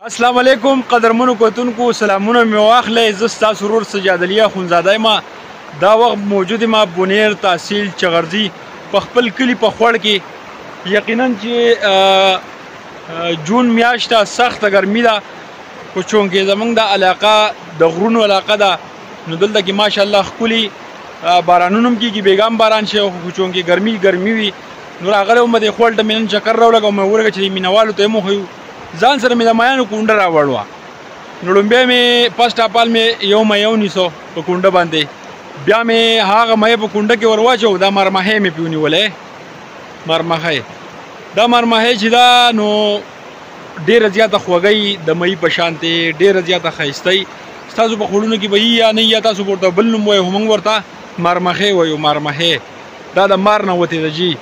السلام علیکم قدرمنو کتونکو سلامونه مې واخلئ. زه ستاسو ورور سجاد علي اخندزاده ما دا وخت موجود ما بونیر تحصیل چغرزي په خپل کلي په خوړ کې. یقینا چې جون میاشته سخته ګرمي ده خو چونکې زموږ د علاقه د غرونو علاقه ده نو دلته کې ماشاءالله ښکلي بارانونه هم کېږي، بیګا هم باران شي خو چونکې ګرمي وي نو راغلی وم دې خوړ ته مې نن چکر راولګه مې ورګه چې مینهوالو ته یې وښیو. ځان سره مې د مایانو کونډه راوړوه نو لومبیا مې فسټ اف آل مې یو مۍ ونیسو په کونډه باندې، بیا مې هغه مۍ په کونډه کې ور واچو. دا مرمحې مې پې ونیولې، مرمحې دا مرمحې چې دا نو ډېره زیاته خوږی د مۍ په شانتې ډېره زیاته ښایسته ستاسو په خوړونو کې به وي یا نه یا تاسو به ورته بل نوم وایو خو موږ ورته مرمحې وایو. مرمحې دا د مار نه وتې ده جي،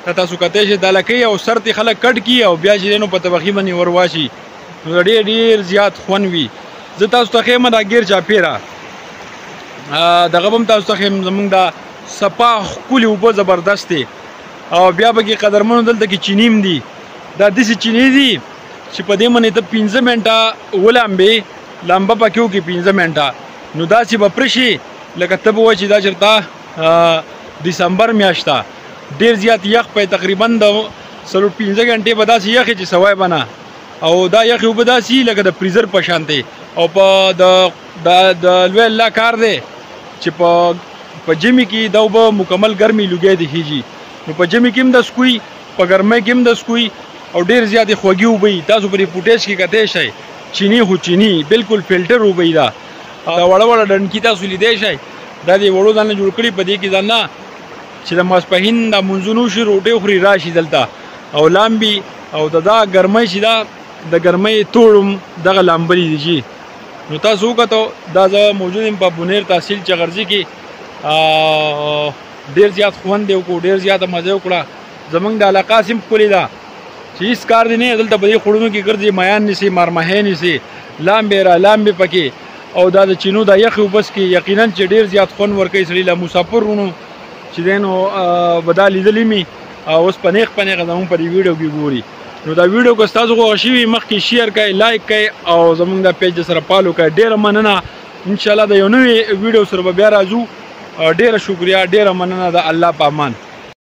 دا تاسو کتی شئ دا لکۍ او سر ترې خلک کټ کي او بیا چې دی نو په طبخي باندې ور واچي نو د ډېر زیات خوند وي. زه تاسو ته ښیم دا ګیر چاپېره دغه به هم تاسو ته ښیم زموږ دا صفا ښکلې اوبه زبردست دی او بیا پکې قدرمنو دلته کې چیني هم دي. دا داسې چیني دي چې په دې باندې ته 15 منټه ولامبې لامبه پکې وکړي 15 منټه نو داسې به پره شي لکه ته به وایې چې دا چېرته ډسمبر میاشت ده ډېر زیات یخ په تقریبا د 15 غنټې به داسې یخې چې سوای به نه او دا یخې اوبه داسې لکه د فریزر په شانتې او په د لوی الله کار دی چې په ژمي کې دا اوبه مکمل ګرمې لوګی دي خیږي نو په ژمي کې هم د سکوي په ګرمۍ کې هم د سکوي او ډېر زیاتې خوږې اوبه وي. تاسو په دې فوټیج کې کتی شئ چیني خو چیني بالکل فلټر اوبه وي. دا وړه وړه ډنډکي تاسو لیدی شئ دا د وړو ځان نه جوړ کړي په دې کې ځان نه چې د ماسپښین د منځونو شي روټۍ خوري راشي دلته او لامبي او دا ګرمۍ چې دا د ګرمۍ توړم دغه لامبلي دي جي. نو تاسو وکتو دا زه موجود یم په بونیر تحصیل چغرزي کې. ډېر زیات خوند یې وکړو، ډېر زیاته مزه یې وکړه. زموږ د علاقه سیم ښکلې ده چې هېڅ کار دی نه دلته په دې خوړونو کې ګرځي میان نیسي مرمحې نیسي لامبې را لامبې پکې او دا د چینو دا یخې اوبه څکي. یقینا چې ډېر زیات خوند ورکوي سړي له مسافرونو چې دی نو به دا لیدلي مي اوس په نیغ زموږ په دې ویډیو کې ګوري. نو دا ویډیو که ستاسو خوښه شوي مخکې شیر کړئ، لایک کړئ او زموږ دا پیج سره فالو کړئ. ډېره مننه. انشاءالله د یو نوي ویډیو سره به بیا راځو. ډېره شکریه، ډېره مننه. د الله په امان.